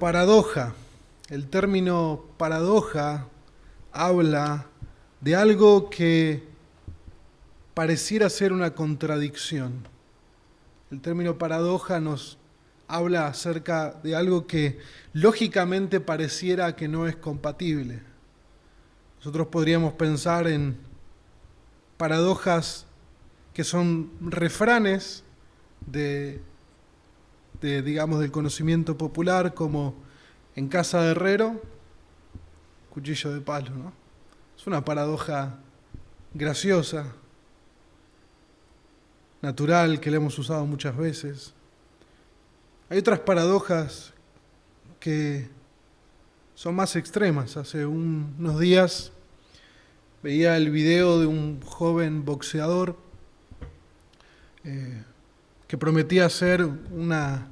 Paradoja. El término paradoja habla de algo que pareciera ser una contradicción. El término paradoja nos habla acerca de algo que lógicamente pareciera que no es compatible. Nosotros podríamos pensar en paradojas que son refranes digamos, del conocimiento popular, como en casa de herrero, cuchillo de palo, ¿no? Es una paradoja graciosa, natural, que la hemos usado muchas veces. Hay otras paradojas que son más extremas. Hace unos días veía el video de un joven boxeador que prometía ser una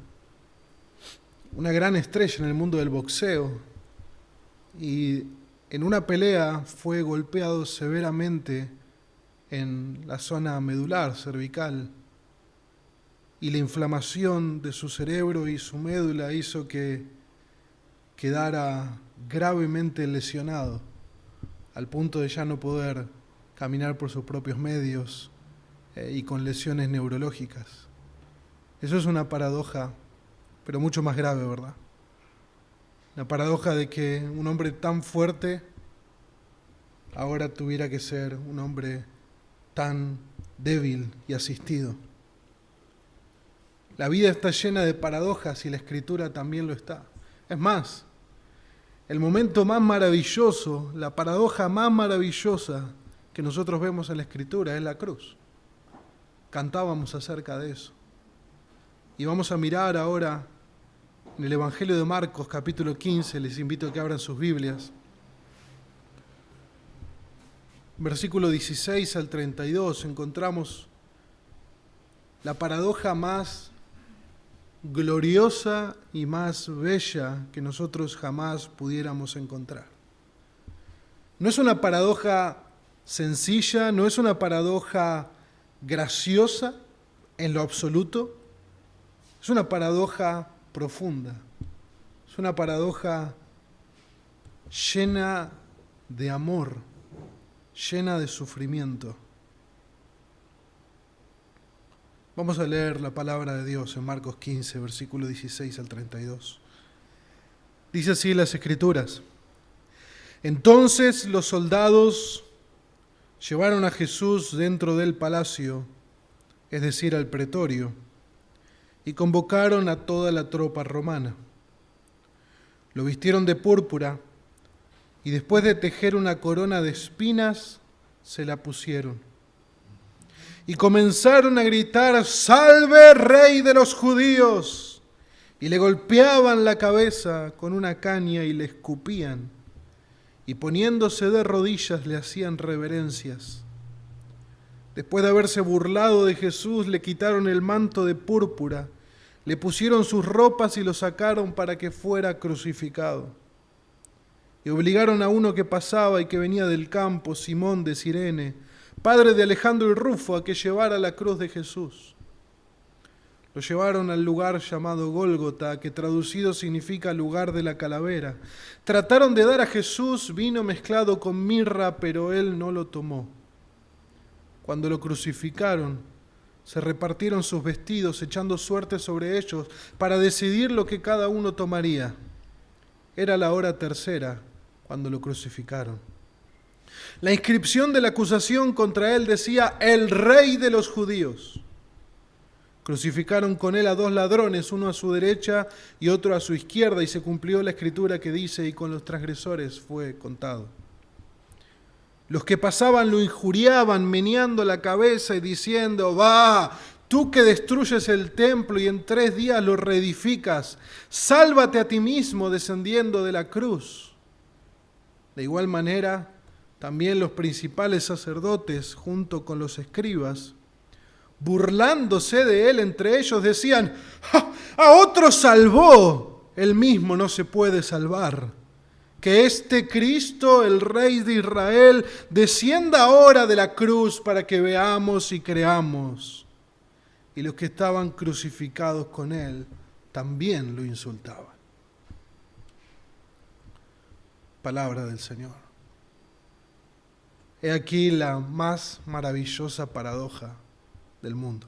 gran estrella en el mundo del boxeo, y en una pelea fue golpeado severamente en la zona medular, cervical, y la inflamación de su cerebro y su médula hizo que quedara gravemente lesionado, al punto de ya no poder caminar por sus propios medios y con lesiones neurológicas. Eso es una paradoja, pero mucho más grave, ¿verdad? La paradoja de que un hombre tan fuerte ahora tuviera que ser un hombre tan débil y asistido. La vida está llena de paradojas y la Escritura también lo está. Es más, el momento más maravilloso, la paradoja más maravillosa que nosotros vemos en la Escritura es la cruz. Cantábamos acerca de eso. Y vamos a mirar ahora en el Evangelio de Marcos, capítulo 15, les invito a que abran sus Biblias. Versículo 16 al 32, encontramos la paradoja más gloriosa y más bella que nosotros jamás pudiéramos encontrar. No es una paradoja sencilla, no es una paradoja graciosa en lo absoluto, es una paradoja profunda, es una paradoja llena de amor, llena de sufrimiento. Vamos a leer la palabra de Dios en Marcos 15, versículo 16 al 32. Dice así las Escrituras: Entonces los soldados llevaron a Jesús dentro del palacio, es decir, al pretorio, y convocaron a toda la tropa romana. Lo vistieron de púrpura y después de tejer una corona de espinas, se la pusieron. Y comenzaron a gritar: ¡Salve, Rey de los Judíos! Y le golpeaban la cabeza con una caña y le escupían. Y poniéndose de rodillas le hacían reverencias. Después de haberse burlado de Jesús, le quitaron el manto de púrpura, le pusieron sus ropas y lo sacaron para que fuera crucificado. Y obligaron a uno que pasaba y que venía del campo, Simón de Cirene, padre de Alejandro el Rufo, a que llevara la cruz de Jesús. Lo llevaron al lugar llamado Gólgota, que traducido significa lugar de la calavera. Trataron de dar a Jesús vino mezclado con mirra, pero él no lo tomó. Cuando lo crucificaron, se repartieron sus vestidos, echando suerte sobre ellos para decidir lo que cada uno tomaría. Era la hora tercera cuando lo crucificaron. La inscripción de la acusación contra él decía: el Rey de los Judíos. Crucificaron con él a dos ladrones, uno a su derecha y otro a su izquierda, y se cumplió la escritura que dice: y con los transgresores fue contado. Los que pasaban lo injuriaban, meneando la cabeza y diciendo: ¡Va! Tú que destruyes el templo y en 3 días lo reedificas, sálvate a ti mismo descendiendo de la cruz. De igual manera, también los principales sacerdotes, junto con los escribas, burlándose de él entre ellos, decían: ¡A otro salvó! Él mismo no se puede salvar. Que este Cristo, el Rey de Israel, descienda ahora de la cruz para que veamos y creamos. Y los que estaban crucificados con él también lo insultaban. Palabra del Señor. He aquí la más maravillosa paradoja del mundo.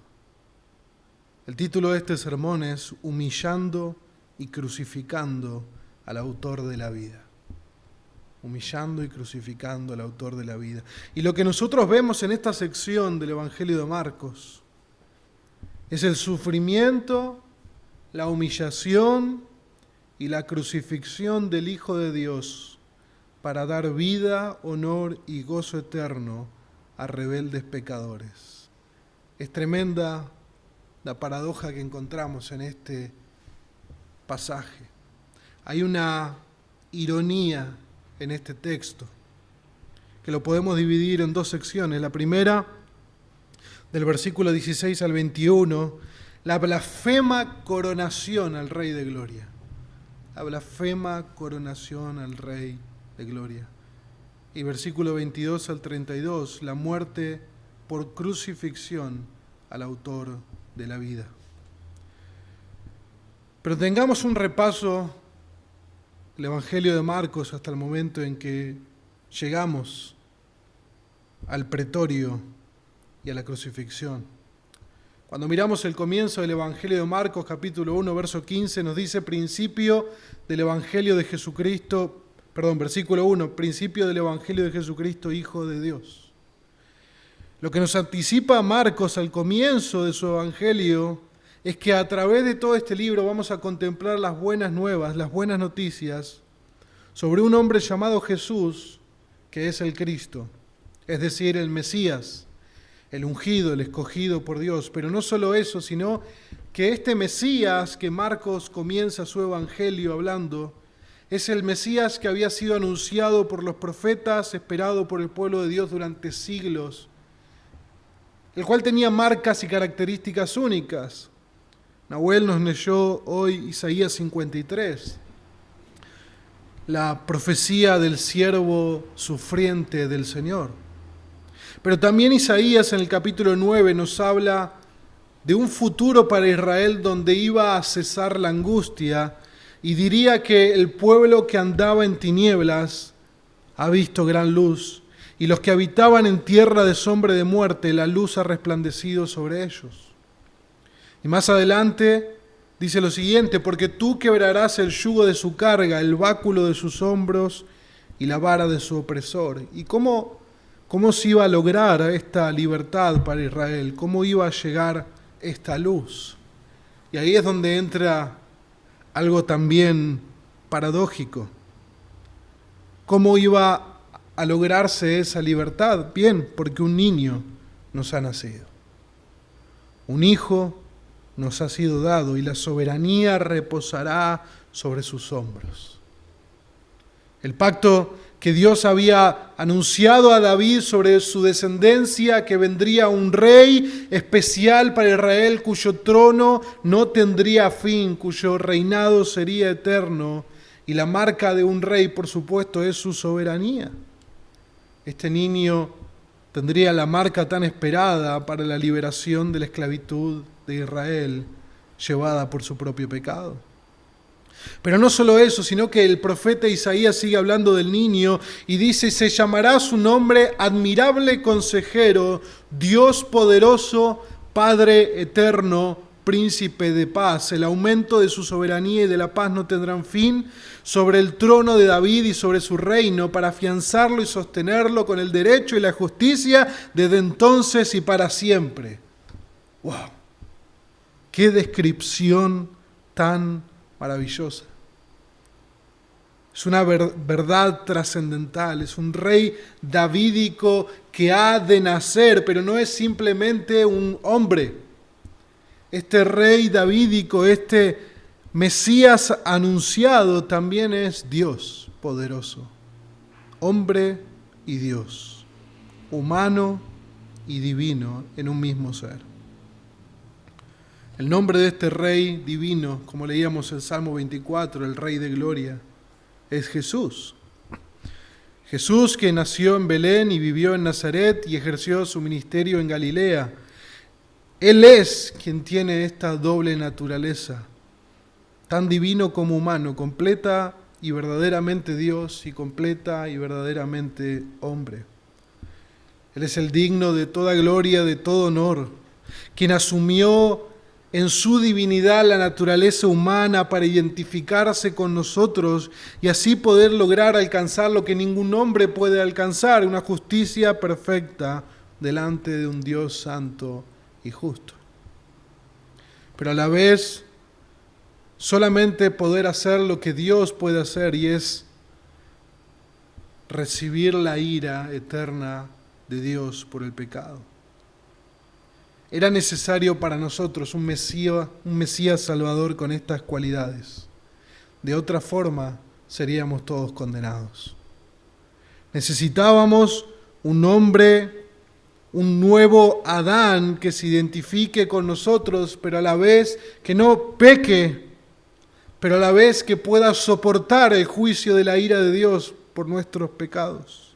El título de este sermón es Humillando y crucificando al autor de la vida. Humillando y crucificando al autor de la vida. Y lo que nosotros vemos en esta sección del Evangelio de Marcos es el sufrimiento, la humillación y la crucifixión del Hijo de Dios para dar vida, honor y gozo eterno a rebeldes pecadores. Es tremenda la paradoja que encontramos en este pasaje. Hay una ironía en este texto que lo podemos dividir en dos secciones. La primera, del versículo 16 al 21, la blasfema coronación al Rey de Gloria. La blasfema coronación al Rey de Gloria. Y versículo 22 al 32, la muerte por crucifixión al autor de la vida. Pero tengamos un repaso del Evangelio de Marcos hasta el momento en que llegamos al pretorio y a la crucifixión. Cuando miramos el comienzo del Evangelio de Marcos, capítulo 1, verso 15, nos dice principio del Evangelio de Jesucristo, versículo 1, principio del Evangelio de Jesucristo, Hijo de Dios. Lo que nos anticipa Marcos al comienzo de su Evangelio es que a través de todo este libro vamos a contemplar las buenas nuevas, las buenas noticias sobre un hombre llamado Jesús, que es el Cristo, es decir, el Mesías, el ungido, el escogido por Dios. Pero no solo eso, sino que este Mesías que Marcos comienza su Evangelio hablando, es el Mesías que había sido anunciado por los profetas, esperado por el pueblo de Dios durante siglos, el cual tenía marcas y características únicas. Nahuel nos leyó hoy Isaías 53, la profecía del siervo sufriente del Señor. Pero también Isaías en el capítulo 9 nos habla de un futuro para Israel donde iba a cesar la angustia y diría que el pueblo que andaba en tinieblas ha visto gran luz y los que habitaban en tierra de sombra de muerte, la luz ha resplandecido sobre ellos. Y más adelante dice lo siguiente, porque tú quebrarás el yugo de su carga, el báculo de sus hombros y la vara de su opresor. ¿Y cómo se iba a lograr esta libertad para Israel? ¿Cómo iba a llegar esta luz? Y ahí es donde entra algo también paradójico. ¿Cómo iba a lograrse esa libertad? Bien, porque un niño nos ha nacido. Un hijo nos ha sido dado y la soberanía reposará sobre sus hombros. El pacto que Dios había anunciado a David sobre su descendencia, que vendría un rey especial para Israel, cuyo trono no tendría fin, cuyo reinado sería eterno, y la marca de un rey, por supuesto, es su soberanía. Este niño tendría la marca tan esperada para la liberación de la esclavitud de Israel, llevada por su propio pecado. Pero no solo eso, sino que el profeta Isaías sigue hablando del niño y dice, se llamará su nombre admirable consejero, Dios poderoso, Padre eterno, príncipe de paz. El aumento de su soberanía y de la paz no tendrán fin sobre el trono de David y sobre su reino, para afianzarlo y sostenerlo con el derecho y la justicia desde entonces y para siempre. ¡Wow! ¡Qué descripción tan maravillosa! Es una verdad trascendental, es un rey davídico que ha de nacer, pero no es simplemente un hombre. Este rey davídico, este Mesías anunciado, también es Dios poderoso, hombre y Dios, humano y divino en un mismo ser. El nombre de este Rey divino, como leíamos en Salmo 24, el Rey de Gloria, es Jesús. Jesús, que nació en Belén y vivió en Nazaret y ejerció su ministerio en Galilea. Él es quien tiene esta doble naturaleza, tan divino como humano, completa y verdaderamente Dios y completa y verdaderamente hombre. Él es el digno de toda gloria, de todo honor, quien asumió en su divinidad la naturaleza humana para identificarse con nosotros y así poder lograr alcanzar lo que ningún hombre puede alcanzar, una justicia perfecta delante de un Dios santo y justo. Pero a la vez, solamente poder hacer lo que Dios puede hacer, y es recibir la ira eterna de Dios por el pecado. Era necesario para nosotros un Mesías Salvador con estas cualidades. De otra forma, seríamos todos condenados. Necesitábamos un hombre, un nuevo Adán que se identifique con nosotros, pero a la vez que no peque, pero a la vez que pueda soportar el juicio de la ira de Dios por nuestros pecados.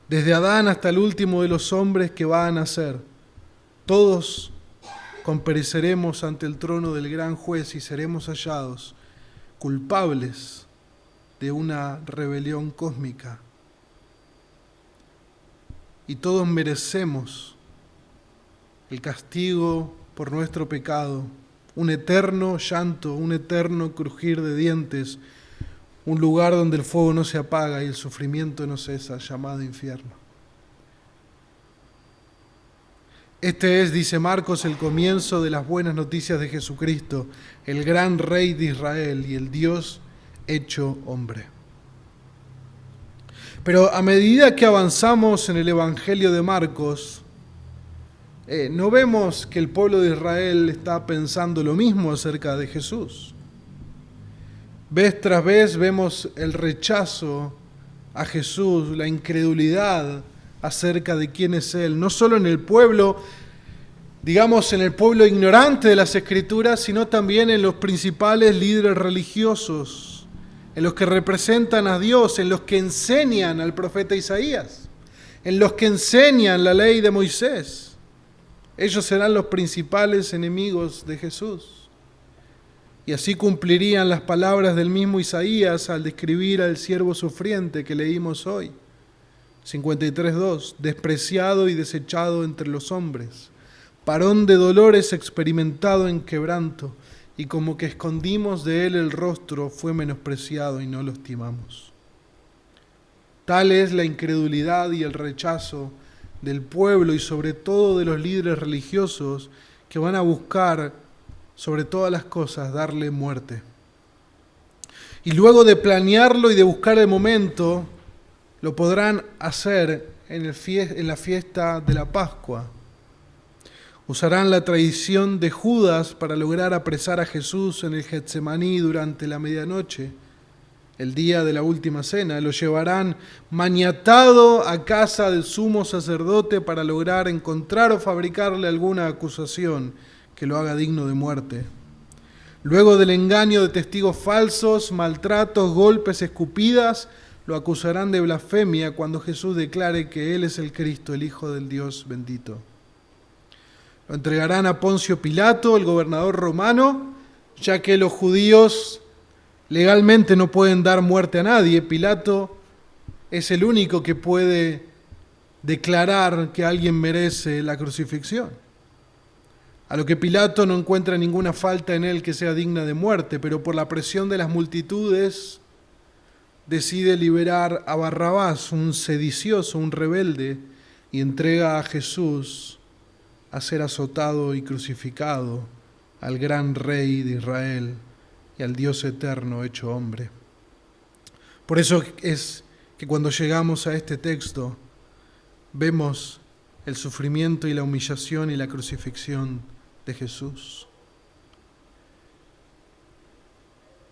Desde Adán hasta el último de los hombres que va a nacer, todos compareceremos ante el trono del gran juez y seremos hallados culpables de una rebelión cósmica. Y todos merecemos el castigo por nuestro pecado, un eterno llanto, un eterno crujir de dientes, un lugar donde el fuego no se apaga y el sufrimiento no cesa, llamado infierno. Este es, dice Marcos, el comienzo de las buenas noticias de Jesucristo, el gran Rey de Israel y el Dios hecho hombre. Pero a medida que avanzamos en el Evangelio de Marcos, no vemos que el pueblo de Israel está pensando lo mismo acerca de Jesús. Vez tras vez vemos el rechazo a Jesús, la incredulidad acerca de quién es Él, no solo en el pueblo, digamos en el pueblo ignorante de las Escrituras, sino también en los principales líderes religiosos, en los que representan a Dios, en los que enseñan al profeta Isaías, en los que enseñan la ley de Moisés. Ellos serán los principales enemigos de Jesús. Y así cumplirían las palabras del mismo Isaías al describir al siervo sufriente que leímos hoy. 53:2, despreciado y desechado entre los hombres, varón de dolores experimentado en quebranto, y como que escondimos de él el rostro, fue menospreciado y no lo estimamos. Tal es la incredulidad y el rechazo del pueblo y sobre todo de los líderes religiosos que van a buscar sobre todas las cosas darle muerte. Y luego de planearlo y de buscar el momento, lo podrán hacer en la fiesta de la Pascua. Usarán la traición de Judas para lograr apresar a Jesús en el Getsemaní durante la medianoche, el día de la última cena. Lo llevarán maniatado a casa del sumo sacerdote para lograr encontrar o fabricarle alguna acusación que lo haga digno de muerte. Luego del engaño de testigos falsos, maltratos, golpes, escupidas, lo acusarán de blasfemia cuando Jesús declare que Él es el Cristo, el Hijo del Dios bendito. Lo entregarán a Poncio Pilato, el gobernador romano, ya que los judíos legalmente no pueden dar muerte a nadie. Pilato es el único que puede declarar que alguien merece la crucifixión. A lo que Pilato no encuentra ninguna falta en él que sea digna de muerte, pero por la presión de las multitudes decide liberar a Barrabás, un sedicioso, un rebelde, y entrega a Jesús a ser azotado y crucificado, al gran Rey de Israel y al Dios eterno hecho hombre. Por eso es que cuando llegamos a este texto, vemos el sufrimiento y la humillación y la crucifixión de Jesús.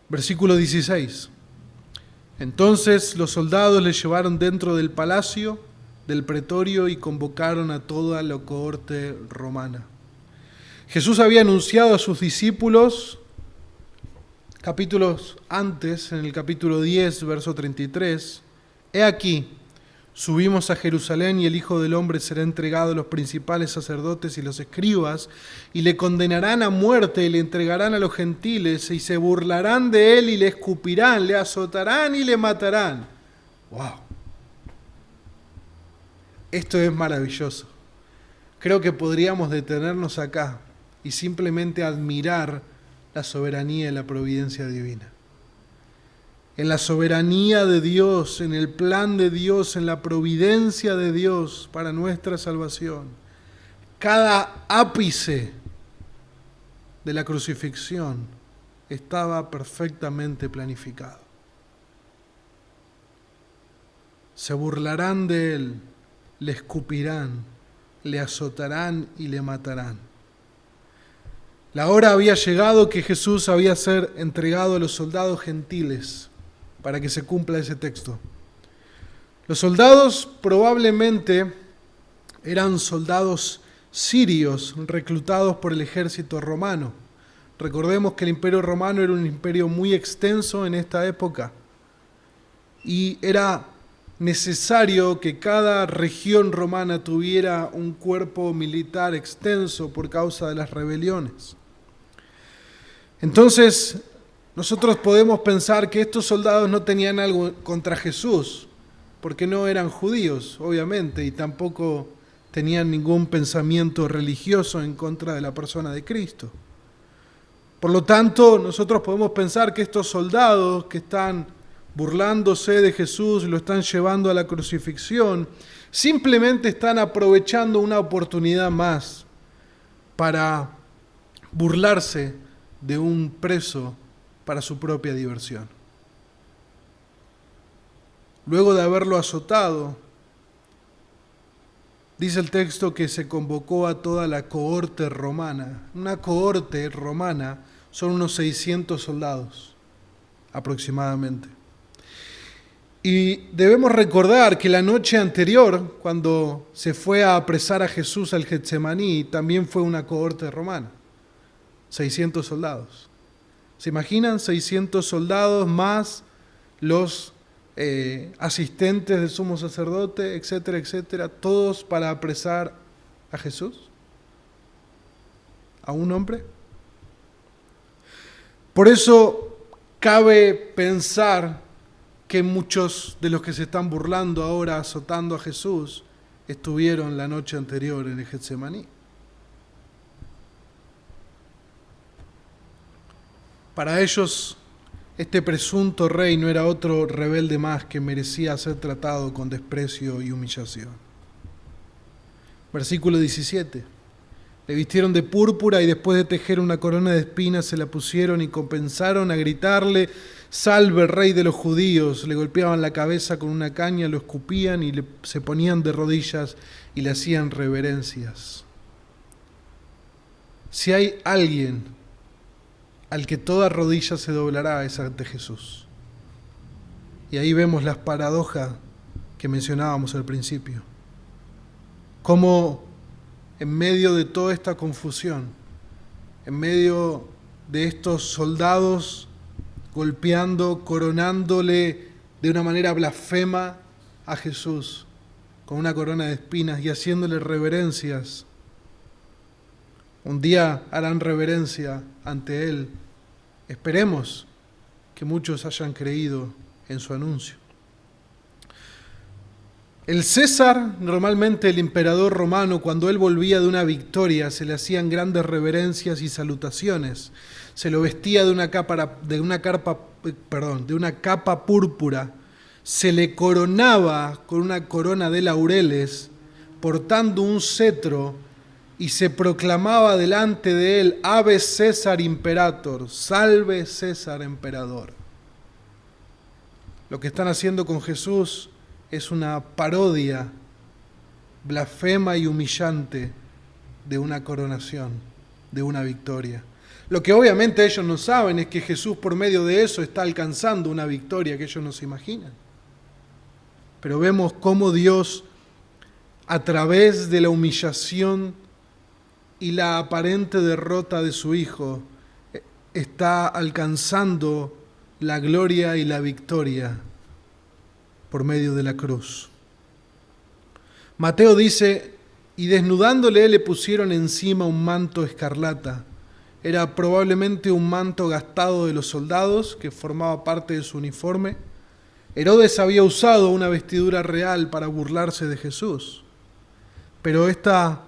Versículo 16. Entonces los soldados le llevaron dentro del palacio del pretorio y convocaron a toda la cohorte romana. Jesús había anunciado a sus discípulos capítulos antes, en el capítulo 10, verso 33, «He aquí, subimos a Jerusalén y el Hijo del Hombre será entregado a los principales sacerdotes y los escribas, y le condenarán a muerte y le entregarán a los gentiles, y se burlarán de él y le escupirán, le azotarán y le matarán. ¡Wow! Esto es maravilloso. Creo que podríamos detenernos acá y simplemente admirar la soberanía y la providencia divina. En la soberanía de Dios, en el plan de Dios, en la providencia de Dios para nuestra salvación, cada ápice de la crucifixión estaba perfectamente planificado. Se burlarán de él, le escupirán, le azotarán y le matarán. La hora había llegado que Jesús había de ser entregado a los soldados gentiles para que se cumpla ese texto. Los soldados probablemente eran soldados sirios reclutados por el ejército romano. Recordemos que el imperio romano era un imperio muy extenso en esta época y era necesario que cada región romana tuviera un cuerpo militar extenso por causa de las rebeliones. Entonces, nosotros podemos pensar que estos soldados no tenían algo contra Jesús, porque no eran judíos, obviamente, y tampoco tenían ningún pensamiento religioso en contra de la persona de Cristo. Por lo tanto, nosotros podemos pensar que estos soldados que están burlándose de Jesús, lo están llevando a la crucifixión, simplemente están aprovechando una oportunidad más para burlarse de un preso para su propia diversión. Luego de haberlo azotado, dice el texto que se convocó a toda la cohorte romana. Una cohorte romana son unos 600 soldados aproximadamente. Y debemos recordar que la noche anterior, cuando se fue a apresar a Jesús al Getsemaní, también fue una cohorte romana, 600 soldados. ¿Se imaginan? 600 soldados más los asistentes del sumo sacerdote, etcétera, etcétera, todos para apresar a Jesús, a un hombre. Por eso cabe pensar que muchos de los que se están burlando ahora, azotando a Jesús, estuvieron la noche anterior en el Getsemaní. Para ellos, este presunto rey no era otro rebelde más que merecía ser tratado con desprecio y humillación. Versículo 17. Le vistieron de púrpura y después de tejer una corona de espinas se la pusieron y comenzaron a gritarle: «Salve, rey de los judíos». Le golpeaban la cabeza con una caña, lo escupían y se ponían de rodillas y le hacían reverencias. Si hay alguien al que toda rodilla se doblará, es ante Jesús. Y ahí vemos las paradojas que mencionábamos al principio. Cómo en medio de toda esta confusión, en medio de estos soldados golpeando, coronándole de una manera blasfema a Jesús con una corona de espinas y haciéndole reverencias, un día harán reverencia ante Él. Esperemos que muchos hayan creído en su anuncio. El César, normalmente el emperador romano, cuando él volvía de una victoria, se le hacían grandes reverencias y salutaciones. Se lo vestía de una capa púrpura. Se le coronaba con una corona de laureles, portando un cetro, y se proclamaba delante de él: «Ave César Imperator», «Salve César Emperador». Lo que están haciendo con Jesús es una parodia blasfema y humillante de una coronación, de una victoria. Lo que obviamente ellos no saben es que Jesús por medio de eso está alcanzando una victoria que ellos no se imaginan. Pero vemos cómo Dios, a través de la humillación y la aparente derrota de su Hijo, está alcanzando la gloria y la victoria por medio de la cruz. Mateo dice, y desnudándole le pusieron encima un manto escarlata. Era probablemente un manto gastado de los soldados que formaba parte de su uniforme. Herodes había usado una vestidura real para burlarse de Jesús, pero esta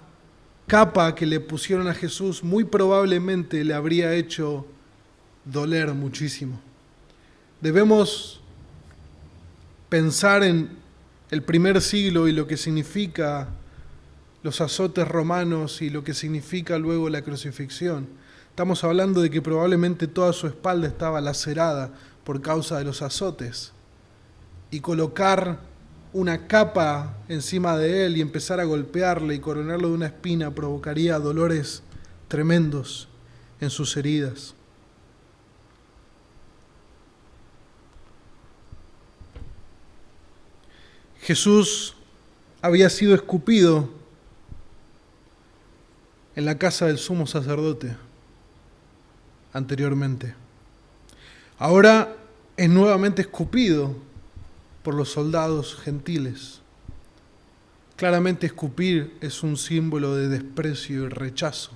capa que le pusieron a Jesús muy probablemente le habría hecho doler muchísimo. Debemos pensar en el primer siglo y lo que significa los azotes romanos y lo que significa luego la crucifixión. Estamos hablando de que probablemente toda su espalda estaba lacerada por causa de los azotes. Y colocar una capa encima de él y empezar a golpearle y coronarlo de una espina provocaría dolores tremendos en sus heridas. Jesús había sido escupido en la casa del sumo sacerdote anteriormente. Ahora es nuevamente escupido por los soldados gentiles. Claramente escupir es un símbolo de desprecio y rechazo.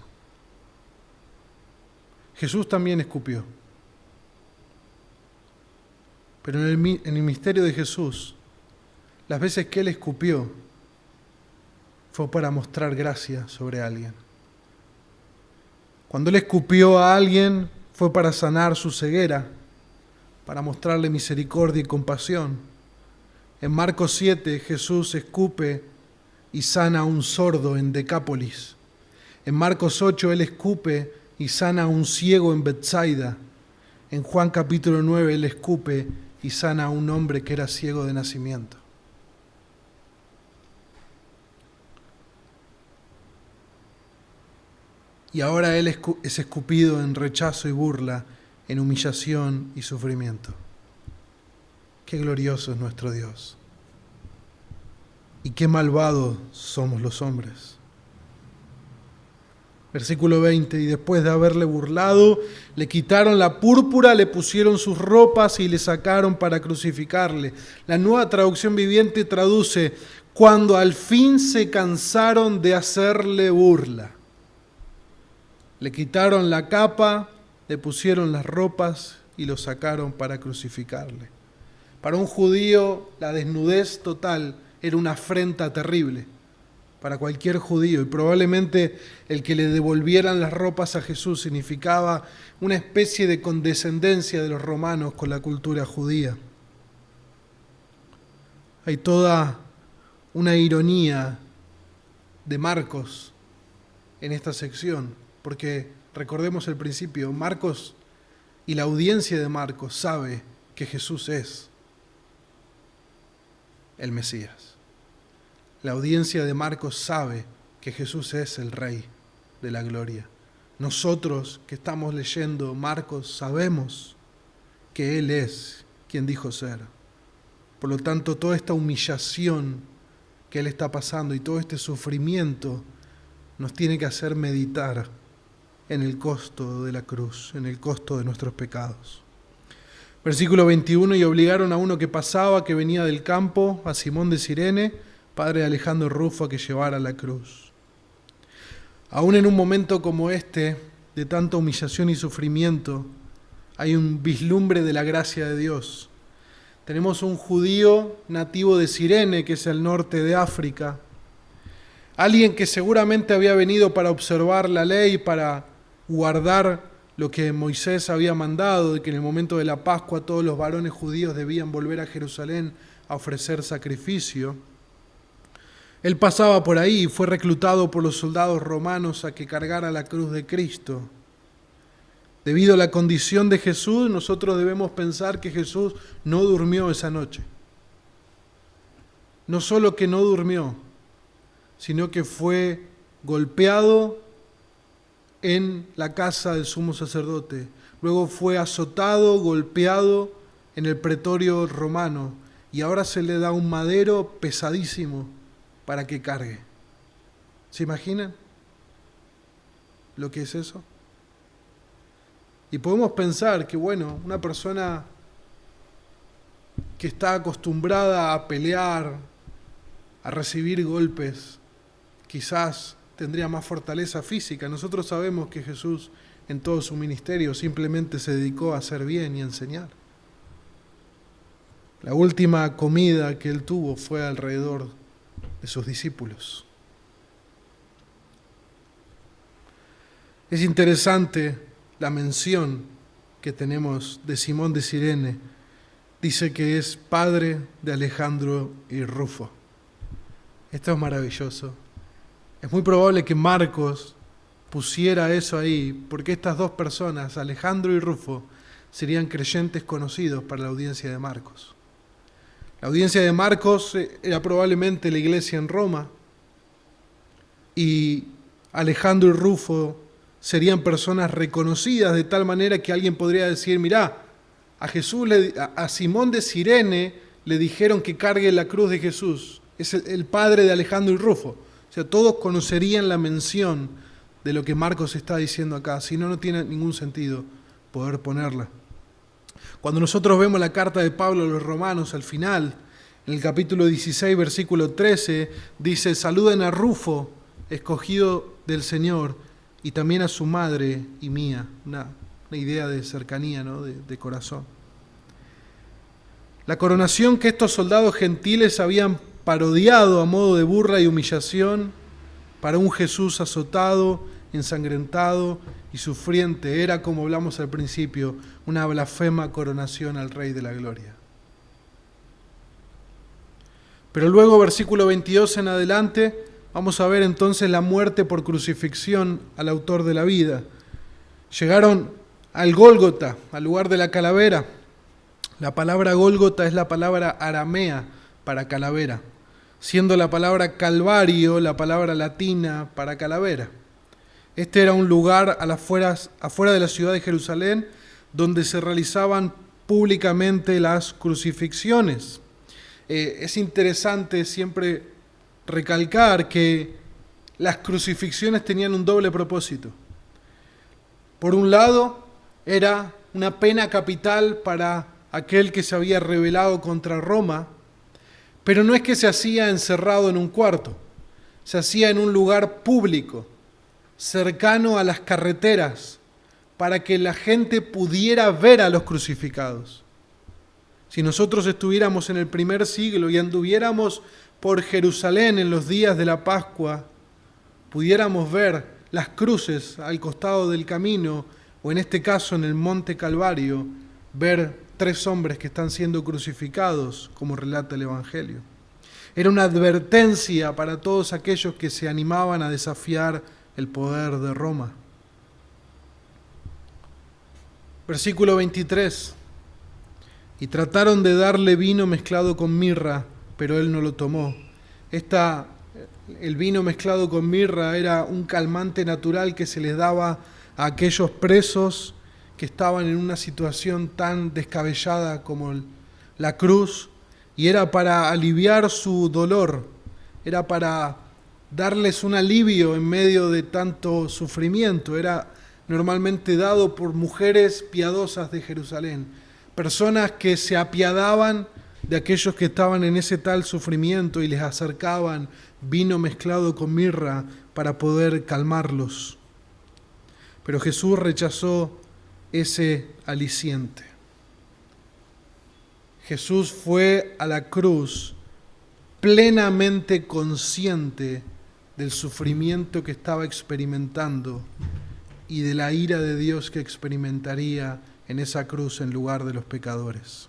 Jesús también escupió. Pero en el misterio de Jesús, las veces que Él escupió fue para mostrar gracia sobre alguien. Cuando Él escupió a alguien fue para sanar su ceguera, para mostrarle misericordia y compasión. En Marcos 7 Jesús escupe y sana a un sordo en Decápolis. En Marcos 8 Él escupe y sana a un ciego en Betsaida. En Juan capítulo 9 Él escupe y sana a un hombre que era ciego de nacimiento. Y ahora Él es escupido en rechazo y burla, en humillación y sufrimiento. Qué glorioso es nuestro Dios. Y qué malvados somos los hombres. Versículo 20, y después de haberle burlado, le quitaron la púrpura, le pusieron sus ropas y le sacaron para crucificarle. La Nueva Traducción Viviente traduce, cuando al fin se cansaron de hacerle burla. Le quitaron la capa, le pusieron las ropas y lo sacaron para crucificarle. Para un judío, la desnudez total era una afrenta terrible. Para cualquier judío. Y probablemente el que le devolvieran las ropas a Jesús significaba una especie de condescendencia de los romanos con la cultura judía. Hay toda una ironía de Marcos en esta sección. Porque recordemos el principio, Marcos y la audiencia de Marcos sabe que Jesús es el Mesías. La audiencia de Marcos sabe que Jesús es el Rey de la gloria. Nosotros que estamos leyendo Marcos sabemos que Él es quien dijo ser. Por lo tanto, toda esta humillación que Él está pasando y todo este sufrimiento nos tiene que hacer meditar en el costo de la cruz, en el costo de nuestros pecados. Versículo 21, y obligaron a uno que pasaba, que venía del campo, a Simón de Cirene, padre de Alejandro Rufo, a que llevara la cruz. Aún en un momento como este, de tanta humillación y sufrimiento, hay un vislumbre de la gracia de Dios. Tenemos un judío nativo de Cirene, que es el norte de África, alguien que seguramente había venido para observar la ley, para guardar lo que Moisés había mandado, de que en el momento de la Pascua todos los varones judíos debían volver a Jerusalén a ofrecer sacrificio. Él pasaba por ahí y fue reclutado por los soldados romanos a que cargara la cruz de Cristo. Debido a la condición de Jesús, nosotros debemos pensar que Jesús no durmió esa noche. No solo que no durmió, sino que fue golpeado en la casa del sumo sacerdote. Luego fue azotado, golpeado en el pretorio romano. Y ahora se le da un madero pesadísimo para que cargue. ¿Se imaginan lo que es eso? Y podemos pensar que, bueno, una persona que está acostumbrada a pelear, a recibir golpes, quizás tendría más fortaleza física. Nosotros sabemos que Jesús en todo su ministerio simplemente se dedicó a hacer bien y a enseñar. La última comida que él tuvo fue alrededor de sus discípulos. Es interesante la mención que tenemos de Simón de Cirene. Dice que es padre de Alejandro y Rufo. Esto es maravilloso. Es muy probable que Marcos pusiera eso ahí, porque estas dos personas, Alejandro y Rufo, serían creyentes conocidos para la audiencia de Marcos. La audiencia de Marcos era probablemente la iglesia en Roma, y Alejandro y Rufo serían personas reconocidas de tal manera que alguien podría decir, mirá, a Simón de Cirene le dijeron que cargue la cruz de Jesús. Es el padre de Alejandro y Rufo. O sea, todos conocerían la mención de lo que Marcos está diciendo acá. Si no, no tiene ningún sentido poder ponerla. Cuando nosotros vemos la carta de Pablo a los romanos, al final, en el capítulo 16, versículo 13, dice, saluden a Rufo, escogido del Señor, y también a su madre y mía. Una idea de cercanía, ¿no? de corazón. La coronación que estos soldados gentiles habían parodiado a modo de burla y humillación para un Jesús azotado, ensangrentado y sufriente era, como hablamos al principio, una blasfema coronación al Rey de la Gloria. Pero luego, versículo 22 en adelante, vamos a ver entonces la muerte por crucifixión al autor de la vida. Llegaron al Gólgota, al lugar de la calavera. La palabra Gólgota es la palabra aramea para calavera, siendo la palabra Calvario la palabra latina para calavera. Este era un lugar afuera de la ciudad de Jerusalén donde se realizaban públicamente las crucifixiones. Es interesante siempre recalcar que las crucifixiones tenían un doble propósito. Por un lado, era una pena capital para aquel que se había rebelado contra Roma, pero no es que se hacía encerrado en un cuarto, se hacía en un lugar público, cercano a las carreteras, para que la gente pudiera ver a los crucificados. Si nosotros estuviéramos en el primer siglo y anduviéramos por Jerusalén en los días de la Pascua, pudiéramos ver las cruces al costado del camino, o en este caso en el Monte Calvario, ver 3 hombres que están siendo crucificados, como relata el Evangelio. Era una advertencia para todos aquellos que se animaban a desafiar el poder de Roma. Versículo 23. Y trataron de darle vino mezclado con mirra, pero él no lo tomó. El vino mezclado con mirra era un calmante natural que se les daba a aquellos presos que estaban en una situación tan descabellada como la cruz, y era para aliviar su dolor, era para darles un alivio en medio de tanto sufrimiento. Era normalmente dado por mujeres piadosas de Jerusalén, personas que se apiadaban de aquellos que estaban en ese tal sufrimiento y les acercaban vino mezclado con mirra para poder calmarlos. Pero Jesús rechazó ese aliciente. Jesús fue a la cruz plenamente consciente del sufrimiento que estaba experimentando y de la ira de Dios que experimentaría en esa cruz en lugar de los pecadores.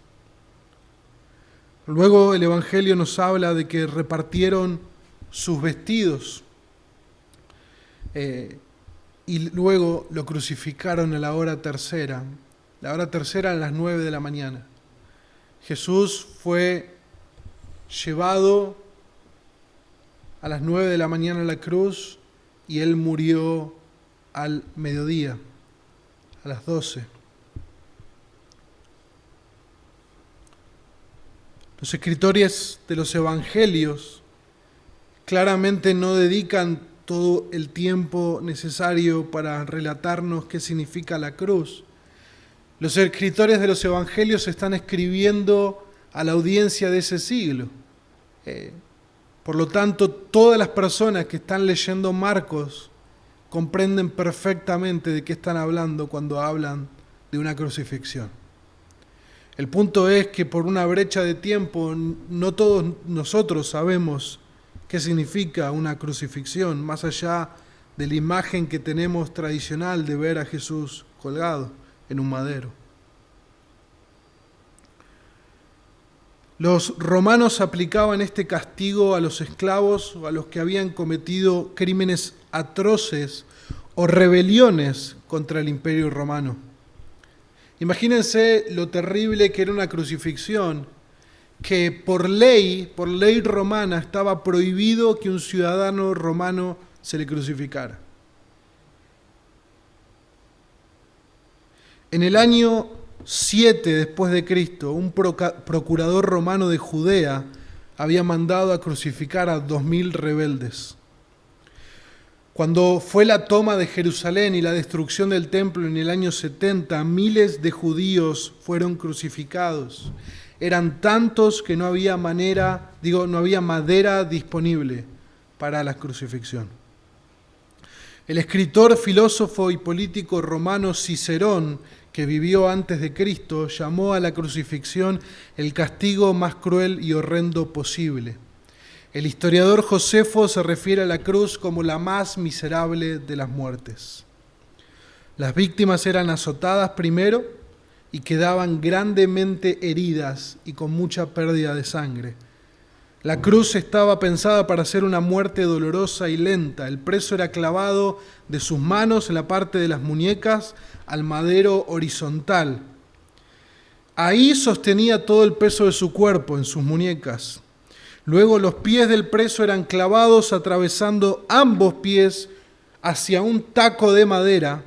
Luego el Evangelio nos habla de que repartieron sus vestidos y luego lo crucificaron a la hora tercera. La hora tercera a las 9 de la mañana. Jesús fue llevado a las 9 de la mañana a la cruz y él murió al mediodía, a las 12. Los escritores de los evangelios claramente no dedican todo el tiempo necesario para relatarnos qué significa la cruz. Los escritores de los evangelios están escribiendo a la audiencia de ese siglo. Por lo tanto, todas las personas que están leyendo Marcos comprenden perfectamente de qué están hablando cuando hablan de una crucifixión. El punto es que por una brecha de tiempo no todos nosotros sabemos qué significa una crucifixión, más allá de la imagen que tenemos tradicional de ver a Jesús colgado en un madero. Los romanos aplicaban este castigo a los esclavos o a los que habían cometido crímenes atroces o rebeliones contra el Imperio Romano. Imagínense lo terrible que era una crucifixión, que por ley romana estaba prohibido que un ciudadano romano se le crucificara. En el año 7 después de Cristo, un procurador romano de Judea había mandado a crucificar a 2000 rebeldes. Cuando fue la toma de Jerusalén y la destrucción del templo en el año 70, miles de judíos fueron crucificados. Eran tantos que no había madera disponible para la crucifixión. El escritor, filósofo y político romano Cicerón, que vivió antes de Cristo, llamó a la crucifixión el castigo más cruel y horrendo posible. El historiador Josefo se refiere a la cruz como la más miserable de las muertes. Las víctimas eran azotadas primero y quedaban grandemente heridas y con mucha pérdida de sangre. La cruz estaba pensada para ser una muerte dolorosa y lenta. El preso era clavado de sus manos en la parte de las muñecas al madero horizontal. Ahí sostenía todo el peso de su cuerpo en sus muñecas. Luego los pies del preso eran clavados atravesando ambos pies hacia un taco de madera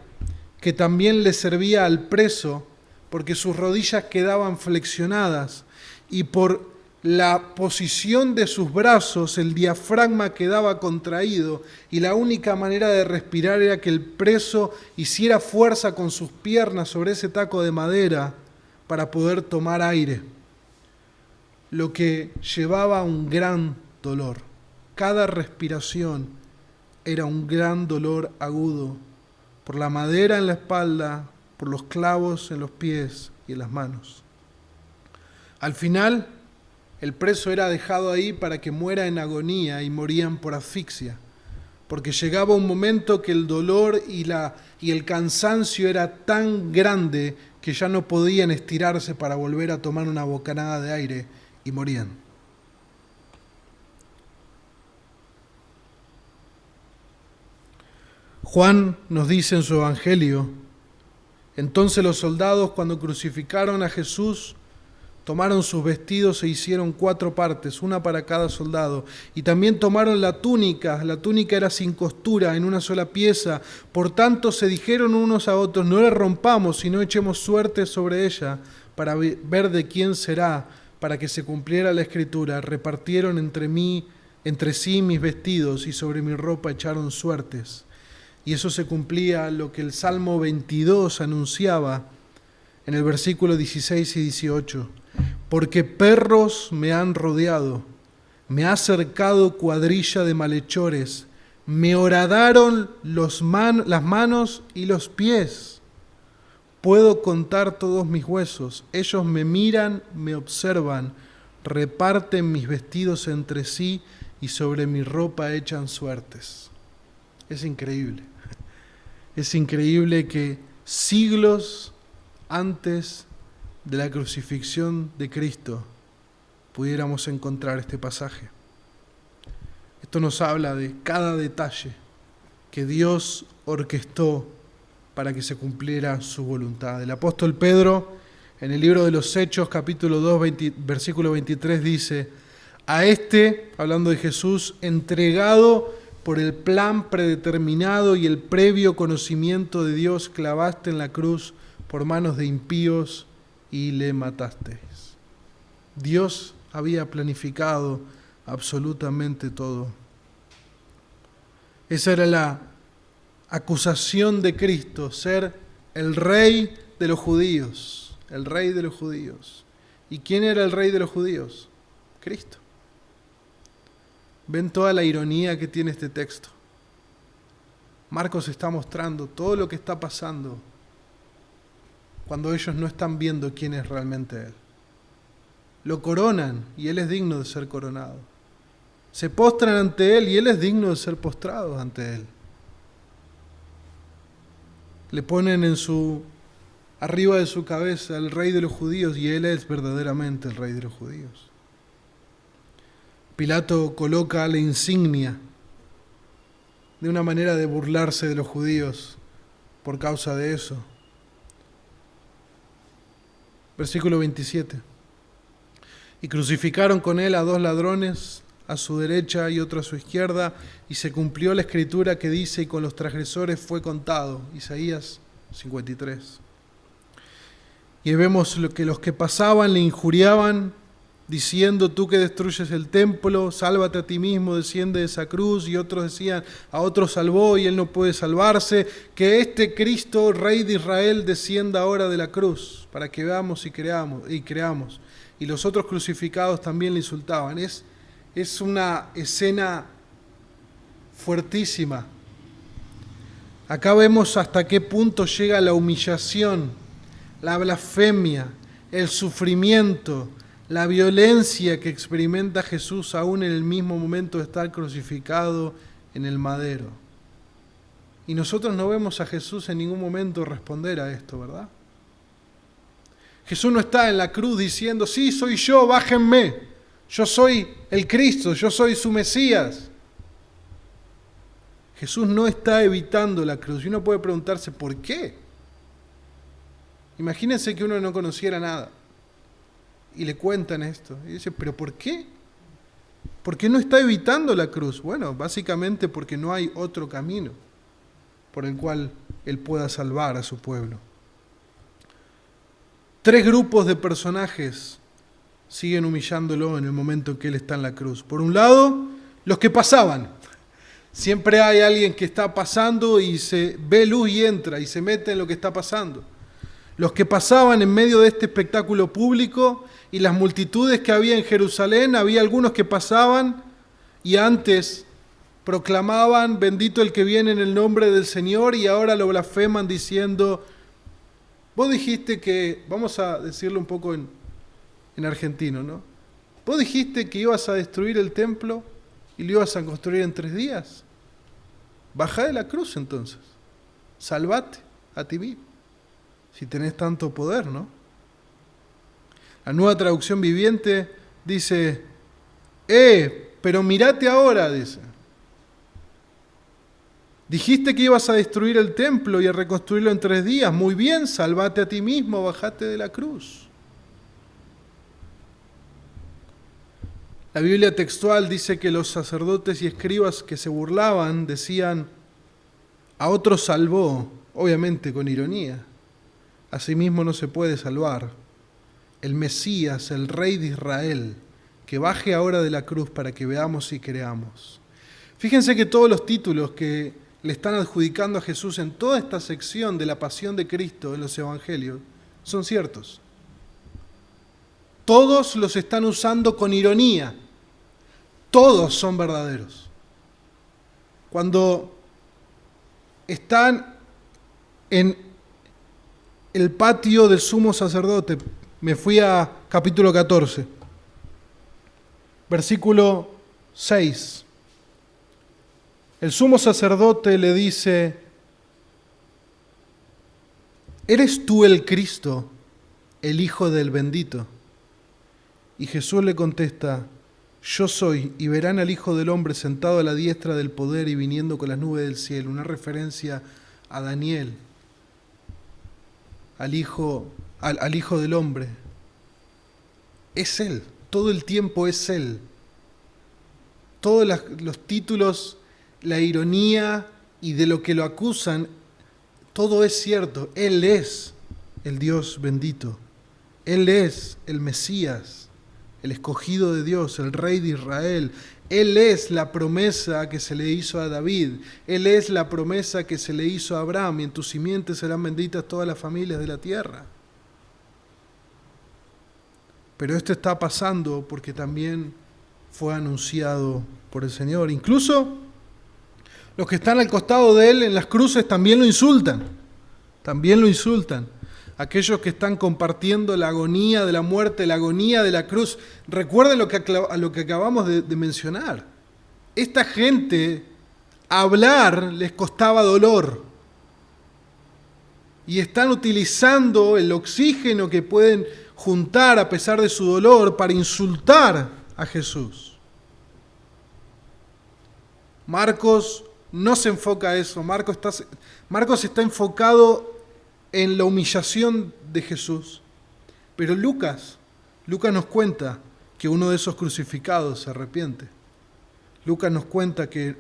que también le servía al preso porque sus rodillas quedaban flexionadas y por la posición de sus brazos el diafragma quedaba contraído y la única manera de respirar era que el preso hiciera fuerza con sus piernas sobre ese taco de madera para poder tomar aire, lo que llevaba a un gran dolor. Cada respiración era un gran dolor agudo por la madera en la espalda, por los clavos en los pies y en las manos. Al final, el preso era dejado ahí para que muera en agonía y morían por asfixia, porque llegaba un momento que el dolor y el cansancio era tan grande que ya no podían estirarse para volver a tomar una bocanada de aire y morían. Juan nos dice en su evangelio: entonces los soldados, cuando crucificaron a Jesús, tomaron sus vestidos e hicieron 4 partes, una para cada soldado. Y también tomaron la túnica era sin costura, en una sola pieza. Por tanto se dijeron unos a otros: no la rompamos, sino echemos suerte sobre ella, para ver de quién será, para que se cumpliera la escritura. Repartieron entre sí mis vestidos, y sobre mi ropa echaron suertes. Y eso se cumplía lo que el Salmo 22 anunciaba en el versículo 16 y 18. Porque perros me han rodeado, me ha cercado cuadrilla de malhechores, me horadaron las manos y los pies. Puedo contar todos mis huesos, ellos me miran, me observan, reparten mis vestidos entre sí y sobre mi ropa echan suertes. Es increíble. Es increíble que siglos antes de la crucifixión de Cristo pudiéramos encontrar este pasaje. Esto nos habla de cada detalle que Dios orquestó para que se cumpliera su voluntad. El apóstol Pedro, en el libro de los Hechos, capítulo 2, versículo 23, dice: a este, hablando de Jesús, entregado por el plan predeterminado y el previo conocimiento de Dios, clavaste en la cruz por manos de impíos y le matasteis. Dios había planificado absolutamente todo. Esa era la acusación de Cristo, ser el rey de los judíos, el rey de los judíos. ¿Y quién era el rey de los judíos? Cristo. ¿Ven toda la ironía que tiene este texto? Marcos está mostrando todo lo que está pasando cuando ellos no están viendo quién es realmente Él. Lo coronan y Él es digno de ser coronado. Se postran ante Él y Él es digno de ser postrado ante Él. Le ponen arriba de su cabeza el Rey de los judíos y Él es verdaderamente el Rey de los judíos. Pilato coloca la insignia de una manera de burlarse de los judíos por causa de eso. Versículo 27. Y crucificaron con él a 2 ladrones, a su derecha y otro a su izquierda, y se cumplió la escritura que dice, y con los transgresores fue contado. Isaías 53. Y vemos que los que pasaban le injuriaban, diciendo, tú que destruyes el templo, sálvate a ti mismo, desciende de esa cruz. Y otros decían, a otro salvó y él no puede salvarse, que este Cristo, Rey de Israel, descienda ahora de la cruz, para que veamos y creamos. Y los otros crucificados también le insultaban. Es una escena fuertísima. Acá vemos hasta qué punto llega la humillación, la blasfemia, el sufrimiento, la violencia que experimenta Jesús aún en el mismo momento de estar crucificado en el madero. Y nosotros no vemos a Jesús en ningún momento responder a esto, ¿verdad? Jesús no está en la cruz diciendo, sí, soy yo, bájenme, yo soy el Cristo, yo soy su Mesías. Jesús no está evitando la cruz y uno puede preguntarse, ¿por qué? Imagínense que uno no conociera nada y le cuentan esto y dice, ¿pero por qué? ¿Por qué no está evitando la cruz? Bueno, básicamente porque no hay otro camino por el cual Él pueda salvar a su pueblo. 3 grupos de personajes siguen humillándolo en el momento en que Él está en la cruz. Por un lado, los que pasaban. Siempre hay alguien que está pasando y se ve luz y entra y se mete en lo que está pasando. Los que pasaban en medio de este espectáculo público y las multitudes que había en Jerusalén, había algunos que pasaban y antes proclamaban, bendito el que viene en el nombre del Señor, y ahora lo blasfeman diciendo, vos dijiste que, vamos a decirlo un poco en argentino, ¿no? Vos dijiste que ibas a destruir el templo y lo ibas a construir en 3 días. Bajá de la cruz entonces, salvate a ti mismo, si tenés tanto poder, ¿no? La Nueva Traducción Viviente dice, pero mirate ahora, dice. Dijiste que ibas a destruir el templo y a reconstruirlo en 3 días. Muy bien, salvate a ti mismo, bajate de la cruz. La Biblia textual dice que los sacerdotes y escribas que se burlaban decían, a otro salvó, obviamente con ironía. A sí mismo no se puede salvar. El Mesías, el Rey de Israel, que baje ahora de la cruz para que veamos y creamos. Fíjense que todos los títulos que le están adjudicando a Jesús en toda esta sección de la pasión de Cristo en los evangelios son ciertos. Todos los están usando con ironía. Todos son verdaderos. Cuando están en el patio del sumo sacerdote, me fui a capítulo 14, versículo 6. El sumo sacerdote le dice, ¿eres tú el Cristo, el Hijo del bendito? Y Jesús le contesta, yo soy, y verán al Hijo del Hombre sentado a la diestra del poder y viniendo con las nubes del cielo. Una referencia a Daniel, al Hijo del Hombre. Es Él, todo el tiempo es Él. Todos los títulos, la ironía y de lo que lo acusan, todo es cierto. Él es el Dios bendito. Él es el Mesías, el escogido de Dios, el Rey de Israel. Él es la promesa que se le hizo a David. Él es la promesa que se le hizo a Abraham. Y en tus simientes serán benditas todas las familias de la tierra. Pero esto está pasando porque también fue anunciado por el Señor. Incluso los que están al costado de Él en las cruces también lo insultan. También lo insultan. Aquellos que están compartiendo la agonía de la muerte, la agonía de la cruz. Recuerden lo que acabamos de mencionar. Esta gente, hablar les costaba dolor. Y están utilizando el oxígeno que pueden juntar a pesar de su dolor para insultar a Jesús. Marcos no se enfoca a eso. Marcos está enfocado en la humillación de Jesús. Pero Lucas nos cuenta que uno de esos crucificados se arrepiente. Lucas nos cuenta que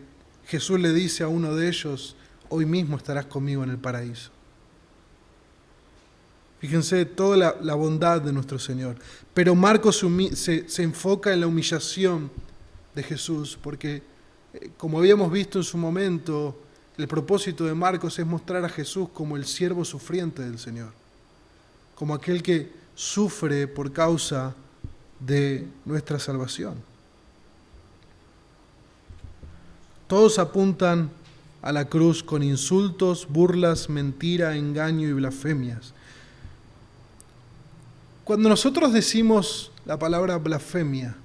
Jesús le dice a uno de ellos: hoy mismo estarás conmigo en el paraíso. Fíjense toda la bondad de nuestro Señor. Pero Marcos se enfoca en la humillación de Jesús, porque como habíamos visto en su momento, el propósito de Marcos es mostrar a Jesús como el siervo sufriente del Señor, como aquel que sufre por causa de nuestra salvación. Todos apuntan a la cruz con insultos, burlas, mentira, engaño y blasfemias. Cuando nosotros decimos la palabra blasfemia,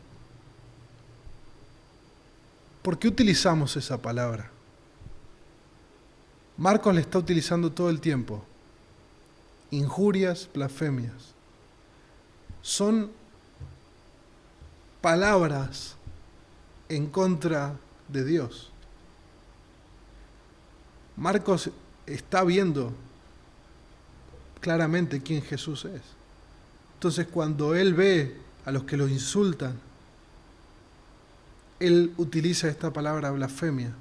¿por qué utilizamos esa palabra? Marcos la está utilizando todo el tiempo. Injurias, blasfemias. Son palabras en contra de Dios. Marcos está viendo claramente quién Jesús es. Entonces, cuando él ve a los que los insultan, él utiliza esta palabra blasfemia,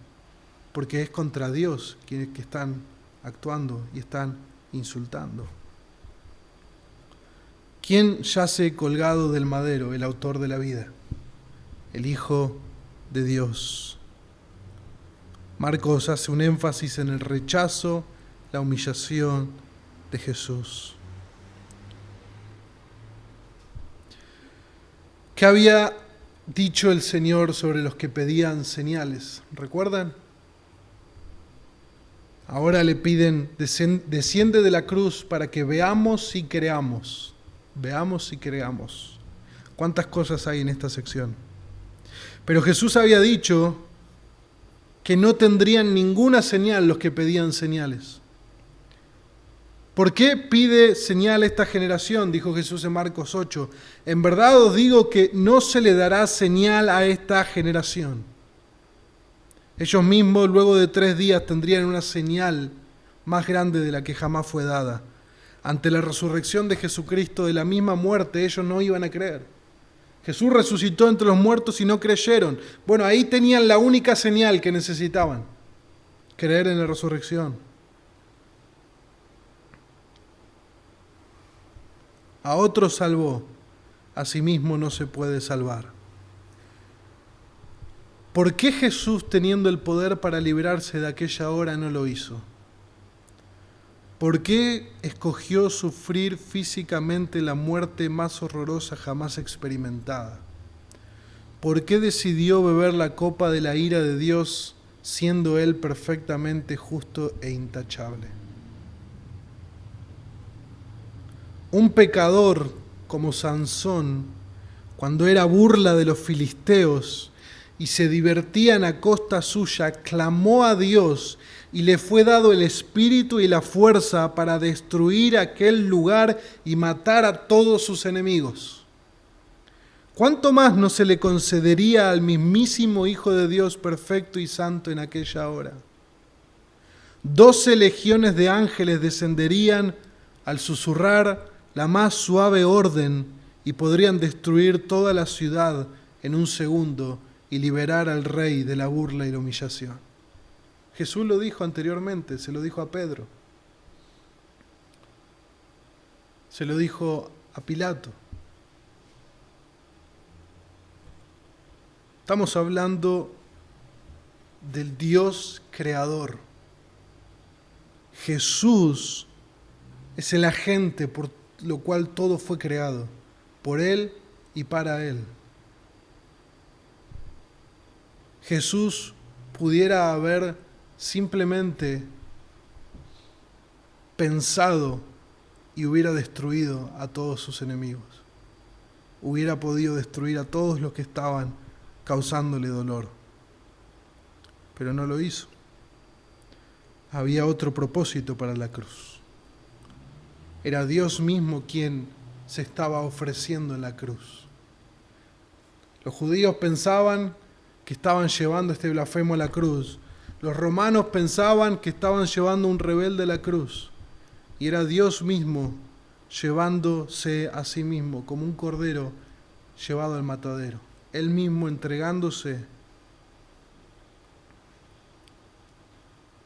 porque es contra Dios quienes que están actuando y están insultando. ¿Quién yace colgado del madero? El autor de la vida, el Hijo de Dios. Marcos hace un énfasis en el rechazo, la humillación de Jesús. ¿Qué había dicho el Señor sobre los que pedían señales? ¿Recuerdan? Ahora le piden: desciende de la cruz para que veamos y creamos. Veamos y creamos. ¿Cuántas cosas hay en esta sección? Pero Jesús había dicho que no tendrían ninguna señal los que pedían señales. ¿Por qué pide señal esta generación? Dijo Jesús en Marcos 8. En verdad os digo que no se le dará señal a esta generación. Ellos mismos luego de 3 días tendrían una señal más grande de la que jamás fue dada. Ante la resurrección de Jesucristo de la misma muerte, ellos no iban a creer. Jesús resucitó entre los muertos y no creyeron. Bueno, ahí tenían la única señal que necesitaban: creer en la resurrección. A otros salvó, a sí mismo no se puede salvar. ¿Por qué Jesús, teniendo el poder para librarse de aquella hora, no lo hizo? ¿Por qué escogió sufrir físicamente la muerte más horrorosa jamás experimentada? ¿Por qué decidió beber la copa de la ira de Dios, siendo Él perfectamente justo e intachable? Un pecador como Sansón, cuando era burla de los filisteos y se divertían a costa suya, clamó a Dios y le fue dado el espíritu y la fuerza para destruir aquel lugar y matar a todos sus enemigos. ¿Cuánto más no se le concedería al mismísimo Hijo de Dios perfecto y santo en aquella hora? 12 legiones de ángeles descenderían al susurrar la más suave orden y podrían destruir toda la ciudad en un segundo y liberar al rey de la burla y la humillación. Jesús lo dijo anteriormente, se lo dijo a Pedro, se lo dijo a Pilato. Estamos hablando del Dios creador. Jesús es el agente por lo cual todo fue creado, por Él y para Él. Jesús pudiera haber simplemente pensado y hubiera destruido a todos sus enemigos. Hubiera podido destruir a todos los que estaban causándole dolor. Pero no lo hizo. Había otro propósito para la cruz. Era Dios mismo quien se estaba ofreciendo en la cruz. Los judíos pensaban que estaban llevando este blasfemo a la cruz. Los romanos pensaban que estaban llevando a un rebelde a la cruz. Y era Dios mismo llevándose a sí mismo como un cordero llevado al matadero. Él mismo entregándose,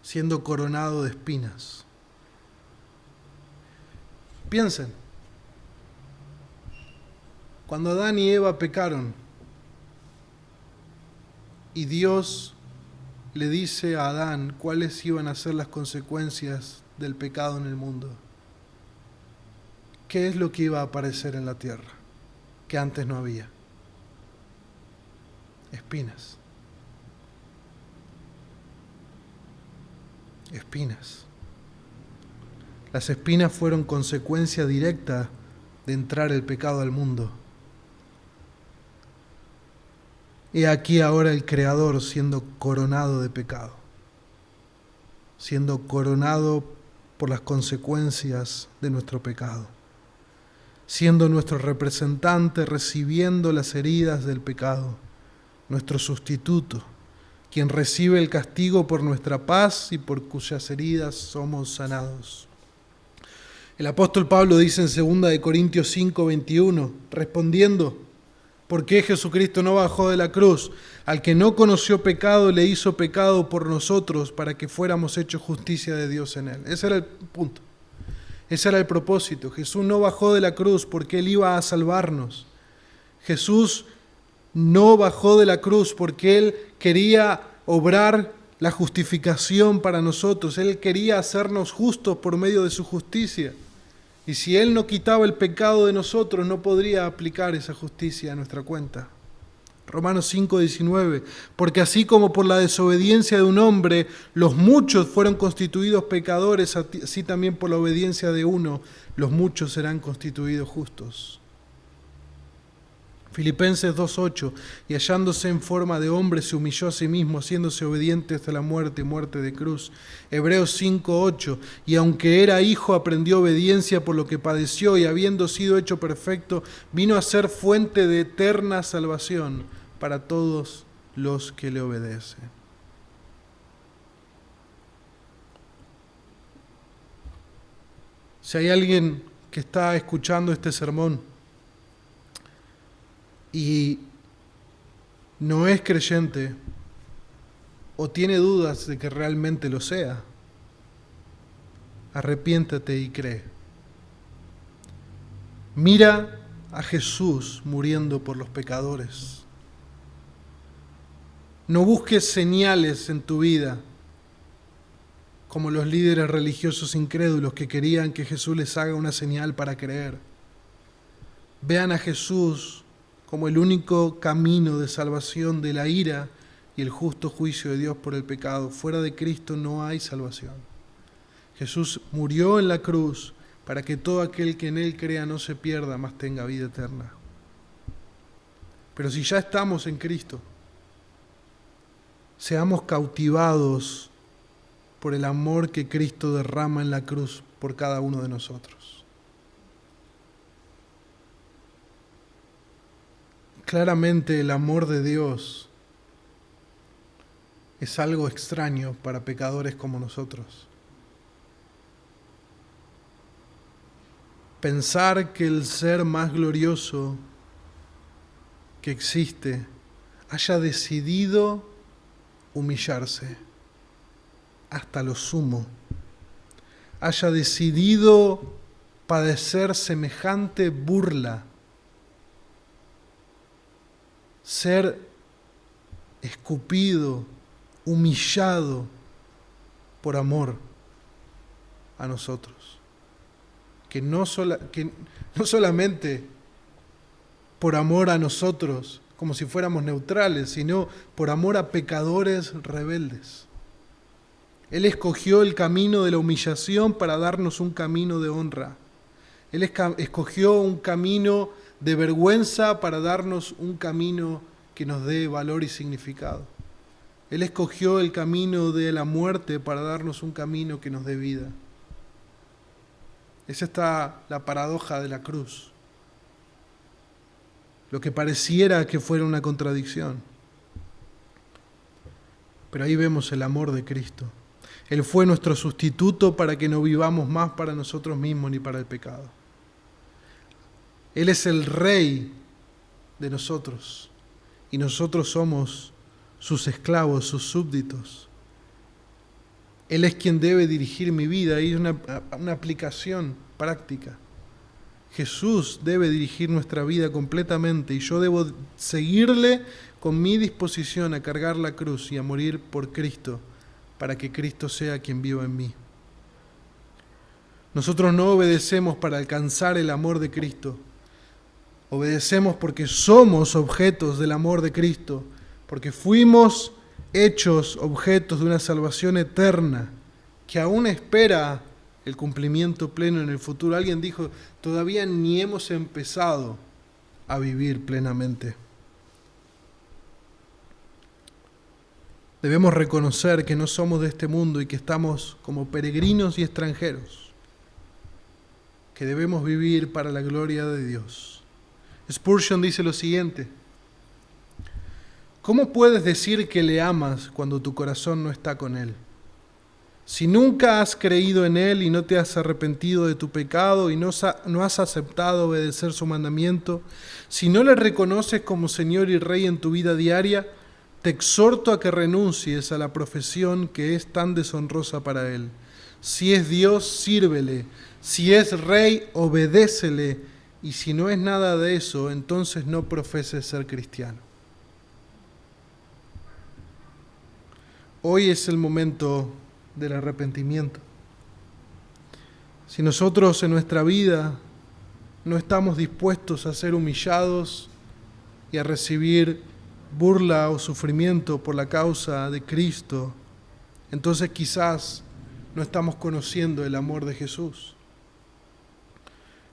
siendo coronado de espinas. Piensen, cuando Adán y Eva pecaron y Dios le dice a Adán cuáles iban a ser las consecuencias del pecado en el mundo, ¿qué es lo que iba a aparecer en la tierra que antes no había? Espinas. Espinas. Las espinas fueron consecuencia directa de entrar el pecado al mundo. He aquí ahora el Creador siendo coronado de pecado, siendo coronado por las consecuencias de nuestro pecado, siendo nuestro representante, recibiendo las heridas del pecado, nuestro sustituto, quien recibe el castigo por nuestra paz y por cuyas heridas somos sanados. El apóstol Pablo dice en 2 Corintios 5:21, respondiendo, ¿por qué Jesucristo no bajó de la cruz? Al que no conoció pecado le hizo pecado por nosotros para que fuéramos hechos justicia de Dios en él. Ese era el punto. Ese era el propósito. Jesús no bajó de la cruz porque Él iba a salvarnos. Jesús no bajó de la cruz porque Él quería obrar la justificación para nosotros. Él quería hacernos justos por medio de su justicia. Y si Él no quitaba el pecado de nosotros, no podría aplicar esa justicia a nuestra cuenta. Romanos 5:19, porque así como por la desobediencia de un hombre los muchos fueron constituidos pecadores, así también por la obediencia de uno los muchos serán constituidos justos. Filipenses 2:8, y hallándose en forma de hombre se humilló a sí mismo, haciéndose obediente hasta la muerte y muerte de cruz. Hebreos 5:8, y aunque era hijo aprendió obediencia por lo que padeció y habiendo sido hecho perfecto, vino a ser fuente de eterna salvación para todos los que le obedecen. Si hay alguien que está escuchando este sermón y no es creyente o tiene dudas de que realmente lo sea, arrepiéntate y cree. Mira a Jesús muriendo por los pecadores. No busques señales en tu vida como los líderes religiosos incrédulos que querían que Jesús les haga una señal para creer. Vean a Jesús como el único camino de salvación de la ira y el justo juicio de Dios por el pecado. Fuera de Cristo no hay salvación. Jesús murió en la cruz para que todo aquel que en Él crea no se pierda, mas tenga vida eterna. Pero si ya estamos en Cristo, seamos cautivados por el amor que Cristo derrama en la cruz por cada uno de nosotros. Claramente el amor de Dios es algo extraño para pecadores como nosotros. Pensar que el ser más glorioso que existe haya decidido humillarse hasta lo sumo, haya decidido padecer semejante burla, ser escupido, humillado por amor a nosotros. Que no solamente por amor a nosotros como si fuéramos neutrales, sino por amor a pecadores rebeldes. Él escogió el camino de la humillación para darnos un camino de honra. Él escogió un camino de vergüenza para darnos un camino que nos dé valor y significado. Él escogió el camino de la muerte para darnos un camino que nos dé vida. Esa está la paradoja de la cruz. Lo que pareciera que fuera una contradicción. Pero ahí vemos el amor de Cristo. Él fue nuestro sustituto para que no vivamos más para nosotros mismos ni para el pecado. Él es el Rey de nosotros y nosotros somos sus esclavos, sus súbditos. Él es quien debe dirigir mi vida y es una aplicación práctica. Jesús debe dirigir nuestra vida completamente y yo debo seguirle con mi disposición a cargar la cruz y a morir por Cristo para que Cristo sea quien viva en mí. Nosotros no obedecemos para alcanzar el amor de Cristo. Obedecemos porque somos objetos del amor de Cristo, porque fuimos hechos objetos de una salvación eterna que aún espera el cumplimiento pleno en el futuro. Alguien dijo, todavía ni hemos empezado a vivir plenamente. Debemos reconocer que no somos de este mundo y que estamos como peregrinos y extranjeros, que debemos vivir para la gloria de Dios. Spurgeon dice lo siguiente: ¿cómo puedes decir que le amas cuando tu corazón no está con Él? Si nunca has creído en Él y no te has arrepentido de tu pecado y no has aceptado obedecer su mandamiento, si no le reconoces como Señor y Rey en tu vida diaria, te exhorto a que renuncies a la profesión que es tan deshonrosa para Él. Si es Dios, sírvele. Si es Rey, obedécele. Y si no es nada de eso, entonces no profeses ser cristiano. Hoy es el momento del arrepentimiento. Si nosotros en nuestra vida no estamos dispuestos a ser humillados y a recibir burla o sufrimiento por la causa de Cristo, entonces quizás no estamos conociendo el amor de Jesús.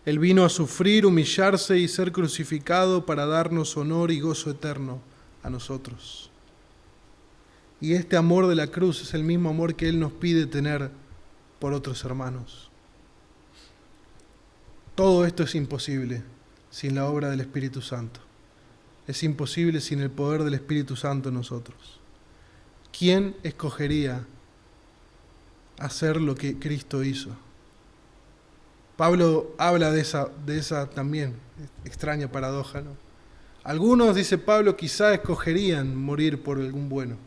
Él vino a sufrir, humillarse y ser crucificado para darnos honor y gozo eterno a nosotros. Y este amor de la cruz es el mismo amor que Él nos pide tener por otros hermanos. Todo esto es imposible sin la obra del Espíritu Santo. Es imposible sin el poder del Espíritu Santo en nosotros. ¿Quién escogería hacer lo que Cristo hizo? Pablo habla de esa también extraña paradoja, ¿no? Algunos, dice Pablo, quizá escogerían morir por algún bueno.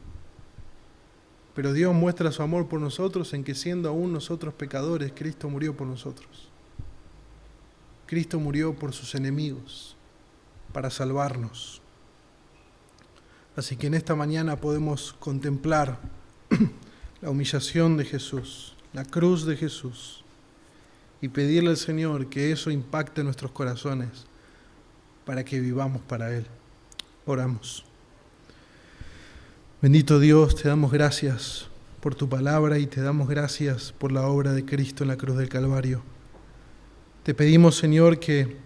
Pero Dios muestra su amor por nosotros en que siendo aún nosotros pecadores, Cristo murió por nosotros. Cristo murió por sus enemigos, para salvarnos. Así que en esta mañana podemos contemplar la humillación de Jesús, la cruz de Jesús, y pedirle al Señor que eso impacte nuestros corazones para que vivamos para Él. Oramos. Bendito Dios, te damos gracias por tu palabra y te damos gracias por la obra de Cristo en la cruz del Calvario. Te pedimos, Señor, que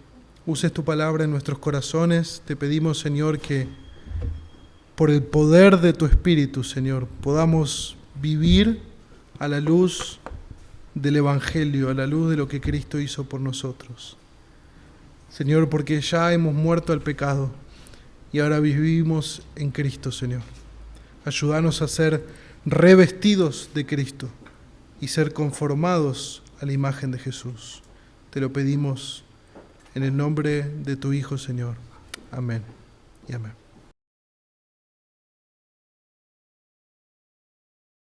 uses tu palabra en nuestros corazones. Te pedimos, Señor, que por el poder de tu Espíritu, Señor, podamos vivir a la luz del Evangelio, a la luz de lo que Cristo hizo por nosotros. Señor, porque ya hemos muerto al pecado y ahora vivimos en Cristo, Señor. Ayúdanos a ser revestidos de Cristo y ser conformados a la imagen de Jesús. Te lo pedimos en el nombre de tu Hijo, Señor. Amén y amén.